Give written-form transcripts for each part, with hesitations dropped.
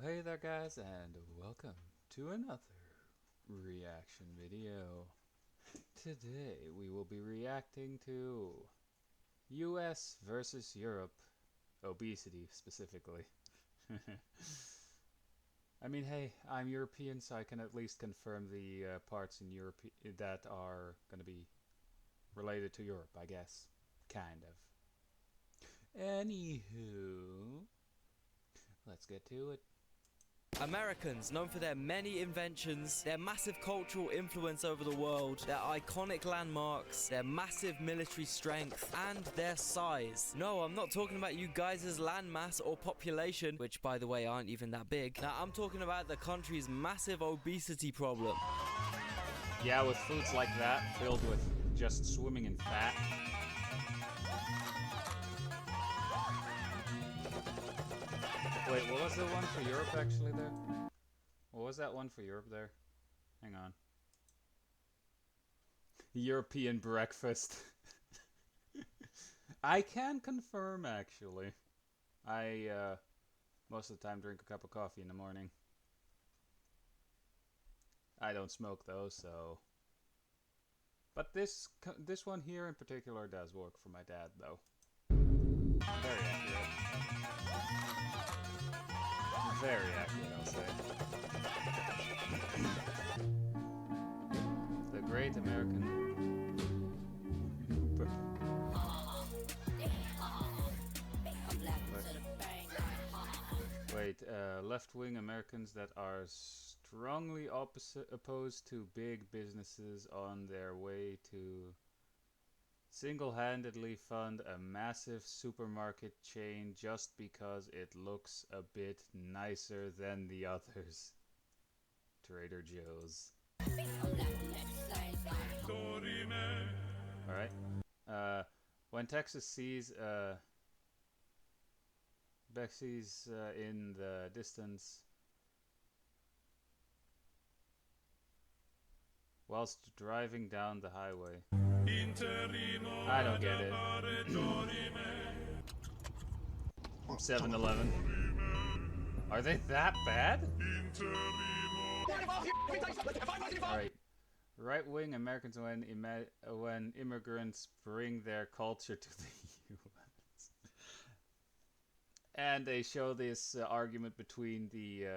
Hey there guys, and welcome to another reaction video. Today we will be reacting to US versus Europe, obesity specifically. I mean, hey, I'm European, so I can at least confirm the parts in Europe that are going to be related to Europe, I guess. Kind of. Anywho, let's get to it. Americans, known for their many inventions, their massive cultural influence over the world, their iconic landmarks, their massive military strength, and their size. No, I'm not talking about you guys' landmass or population, which by the way aren't even that big. Now I'm talking about the country's massive obesity problem. Yeah, with foods like that, filled with just swimming in fat. Wait, what was the one for Europe actually there? What was that one for Europe there? Hang on. European breakfast. I can confirm actually. I most of the time drink a cup of coffee in the morning. I don't smoke though, so. But this one here in particular does work for my dad though. Very accurate. Very accurate, I'll say. The Great American. Left-wing Americans that are strongly opposed to big businesses on their way to single-handedly fund a massive supermarket chain just because it looks a bit nicer than the others. Trader Joe's. Alright. When Texas sees Bexy's in the distance whilst driving down the highway. I don't get it. 7-Eleven. Are they that bad? Alright. Right-wing Americans when immigrants bring their culture to the US. And they show this argument between the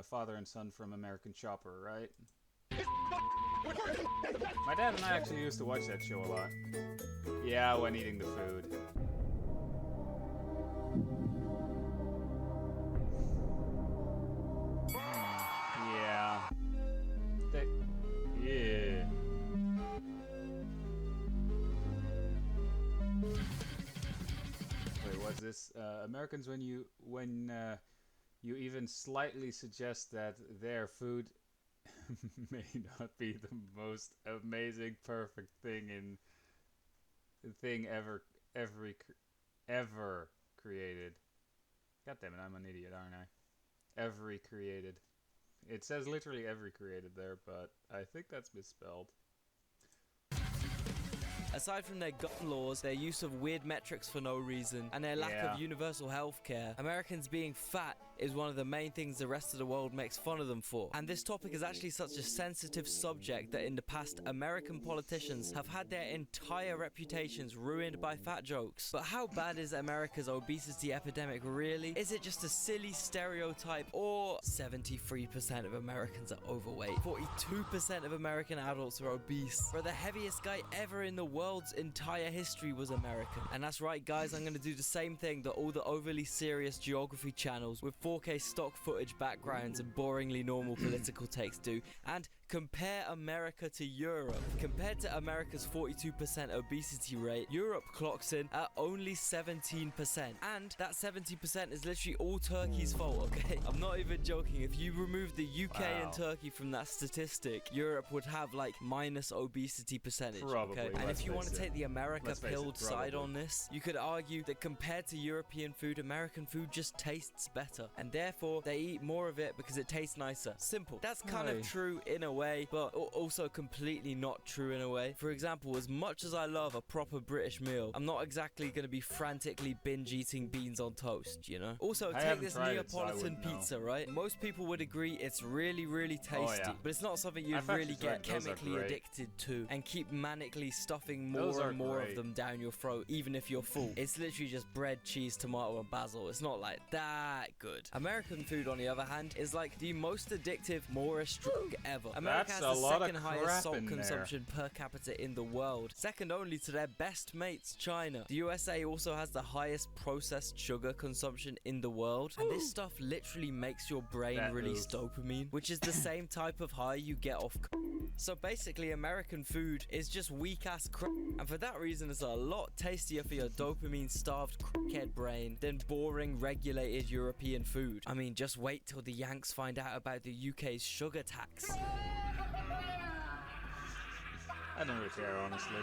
father and son from American Chopper, right? My dad and I actually used to watch that show a lot. Yeah, when eating the food. Yeah. Yeah. Wait, what's this? Americans, when you even slightly suggest that their food may not be the most amazing, perfect thing ever created. God damn it, I'm an idiot, aren't I? Every created. It says literally every created there, but I think that's misspelled. Aside from their gun laws, their use of weird metrics for no reason, and their lack of universal health care, Americans being fat is one of the main things the rest of the world makes fun of them for. And this topic is actually such a sensitive subject that in the past, American politicians have had their entire reputations ruined by fat jokes. But how bad is America's obesity epidemic really? Is it just a silly stereotype, or 73% of Americans are overweight? 42% of American adults are obese. Bro, the heaviest guy ever in the world's entire history was American. And that's right guys, I'm gonna do the same thing that all the overly serious geography channels with 4K stock footage backgrounds and boringly normal political takes do, and compare America to Europe. Compared to America's 42% obesity rate, Europe clocks in at only 17%. And that 70% is literally all Turkey's fault, okay? I'm not even joking. If you remove the UK and Turkey from that statistic, Europe would have like minus obesity percentage, Probably, okay? And if you want to take the America pilled side on this, you could argue that compared to European food, American food just tastes better. And therefore, they eat more of it because it tastes nicer. Simple. That's kind of true in a way. way, but also completely not true in a way. For example, as much as I love a proper British meal, I'm not exactly going to be frantically binge eating beans on toast, you know? Also, take this Neapolitan pizza, right? Most people would agree it's really, really tasty, but it's not something you'd really get chemically addicted to and keep manically stuffing more and more of them down your throat, even if you're full. It's literally just bread, cheese, tomato, and basil. It's not like that good. American food, on the other hand, is like the most addictive, moreish drug ever. America has the second highest salt consumption per capita in the world, second only to their best mates, China. The USA also has the highest processed sugar consumption in the world, and this stuff literally makes your brain release dopamine, which is the same type of high you get off. So basically, American food is just weak-ass crap, and for that reason, it's a lot tastier for your dopamine-starved crackhead brain than boring, regulated European food. I mean, just wait till the Yanks find out about the UK's sugar tax. I don't really care, honestly.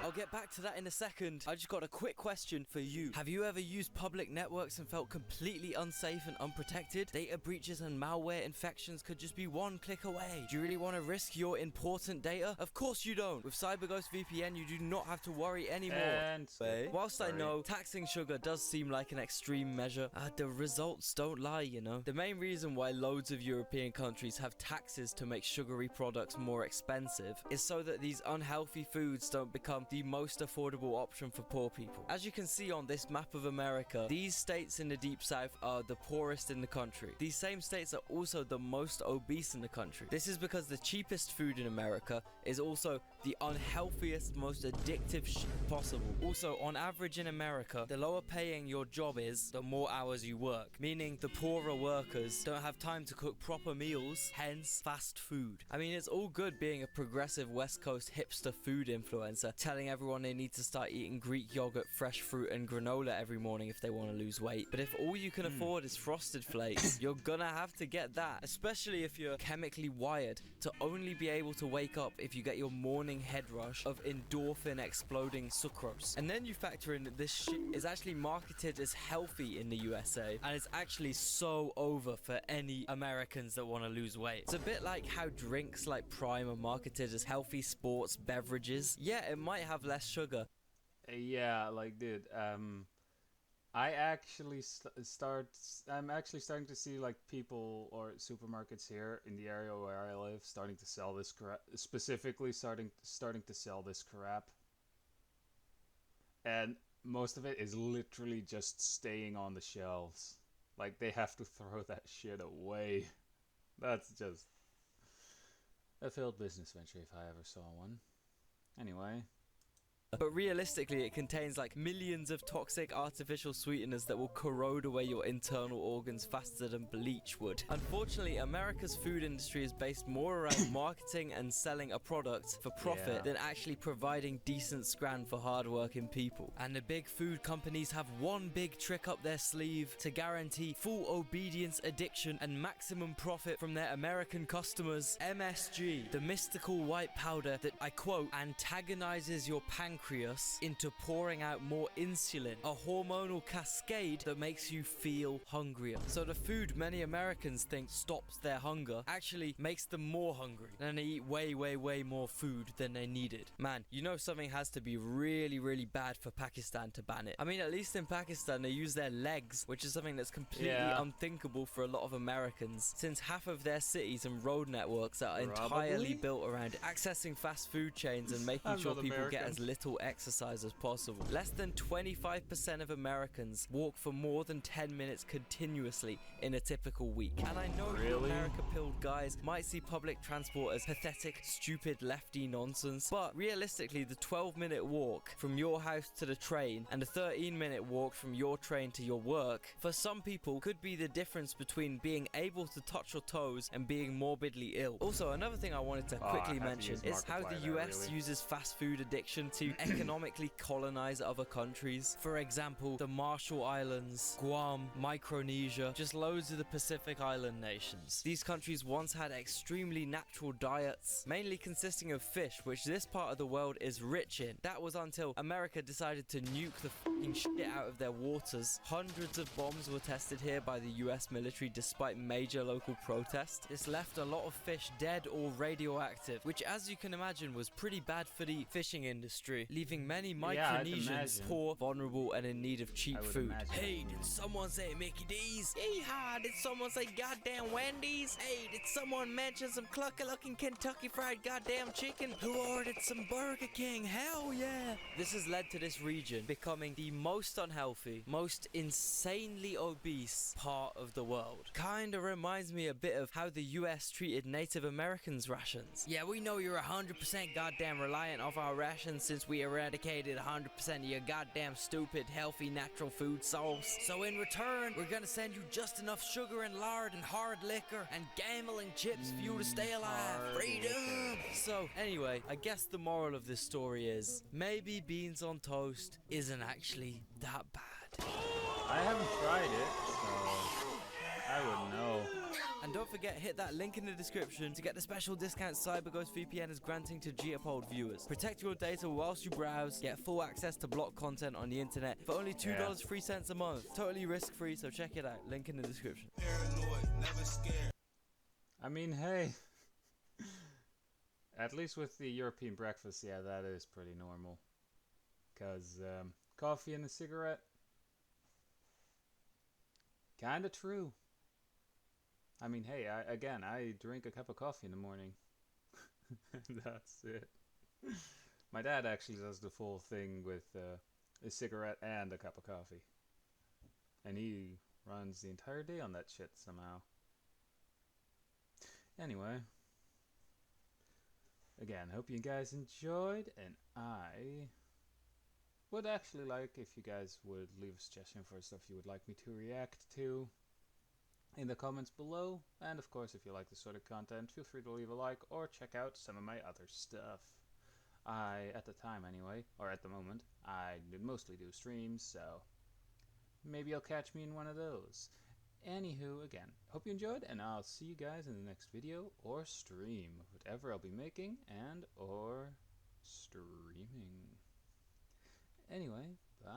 I'll get back to that in a second. I just got a quick question for you. Have you ever used public networks and felt completely unsafe and unprotected? Data breaches and malware infections could just be one click away. Do you really want to risk your important data? Of course you don't. With CyberGhost VPN, you do not have to worry anymore. Whilst I know taxing sugar does seem like an extreme measure, the results don't lie, you know. The main reason why loads of European countries have taxes to make sugary products more expensive is so that these unhealthy foods don't become the most affordable option for poor people. As you can see on this map of America, these states in the deep south are the poorest in the country. These same states are also the most obese in the country. This is because the cheapest food in America is also the unhealthiest, most addictive shit possible. Also, on average in America, the lower paying your job is, the more hours you work, meaning the poorer workers don't have time to cook proper meals, hence fast food. I mean, it's all good being a progressive West Coast hipster food influencer, telling everyone they need to start eating Greek yogurt, fresh fruit, and granola every morning if they want to lose weight. But if all you can afford is Frosted Flakes, you're gonna have to get that, especially if you're chemically wired to only be able to wake up if you get your morning head rush of endorphin exploding sucrose. And then you factor in that this shit is actually marketed as healthy in the USA, and it's actually so over for any Americans that want to lose weight. It's a bit like how drinks like Prime are marketed as healthy sports beverages. Yeah, it might have less sugar. Yeah, like, dude, I actually I'm actually starting to see, like, people or supermarkets here in the area where I live starting to sell this crap, specifically starting to sell this crap. And most of it is literally just staying on the shelves. Like, they have to throw that shit away. That's just a failed business venture if I ever saw one. Anyway. But realistically, it contains like millions of toxic artificial sweeteners that will corrode away your internal organs faster than bleach would. Unfortunately, America's food industry is based more around marketing and selling a product for profit than actually providing decent scran for hardworking people. And the big food companies have one big trick up their sleeve to guarantee full obedience, addiction, and maximum profit from their American customers: MSG, the mystical white powder that, I quote, antagonizes your pancreas into pouring out more insulin, a hormonal cascade that makes you feel hungrier. So the food many Americans think stops their hunger actually makes them more hungry, and they eat way more food than they needed. Man, you know something has to be really bad for Pakistan to ban it. I mean, at least in Pakistan they use their legs, which is something that's completely unthinkable for a lot of Americans, since half of their cities and road networks are entirely built around accessing fast food chains and making sure people get as little exercise as possible. Less than 25% of Americans walk for more than 10 minutes continuously in a typical week. And I know you America-pilled guys might see public transport as pathetic, stupid, lefty nonsense, but realistically, the 12-minute walk from your house to the train and the 13-minute walk from your train to your work, for some people, could be the difference between being able to touch your toes and being morbidly ill. Also, another thing I wanted to quickly mention is how the US uses fast food addiction to economically colonize other countries. For example, the Marshall Islands, Guam, Micronesia, just loads of the Pacific Island nations. These countries once had extremely natural diets, mainly consisting of fish, which this part of the world is rich in. That was until America decided to nuke the f***ing shit out of their waters. Hundreds of bombs were tested here by the US military despite major local protest. This left a lot of fish dead or radioactive, which as you can imagine was pretty bad for the fishing industry, leaving many Micronesians poor, vulnerable and in need of cheap food. Hey, did someone say Mickey D's? Yeehaw, did someone say goddamn Wendy's? Hey, did someone mention some clucky looking Kentucky Fried goddamn chicken? Who ordered some Burger King? Hell yeah! This has led to this region becoming the most unhealthy, most insanely obese part of the world. Kinda reminds me a bit of how the US treated Native Americans' rations. Yeah, we know you're 100% goddamn reliant off our rations since we eradicated 100% of your goddamn stupid, healthy, natural food source. So in return, we're gonna send you just enough sugar and lard and hard liquor and gambling chips for you to stay alive. Freedom! So, anyway, I guess the moral of this story is, maybe beans on toast isn't actually that bad. I haven't tried it, so I wouldn't know. And don't forget, hit that link in the description to get the special discount CyberGhost VPN is granting to Geopoldd viewers. Protect your data whilst you browse, get full access to blocked content on the internet for only $2.03 a month. Totally risk-free, so check it out. Link in the description. Paranoid, never scared. I mean, hey. At least with the European breakfast, yeah, that is pretty normal. Because coffee and a cigarette, kinda true. I mean, hey, I drink a cup of coffee in the morning. That's it. My dad actually does the full thing with a cigarette and a cup of coffee. And he runs the entire day on that shit somehow. Anyway. Again, hope you guys enjoyed, and I would actually like if you guys would leave a suggestion for stuff you would like me to react to in the comments below. And of course, if you like this sort of content, feel free to leave a like or check out some of my other stuff. At the time anyway, or at the moment, I mostly do streams, so maybe you'll catch me in one of those. Anywho, again, hope you enjoyed, and I'll see you guys in the next video or stream, whatever I'll be making and or streaming. Anyway, bye.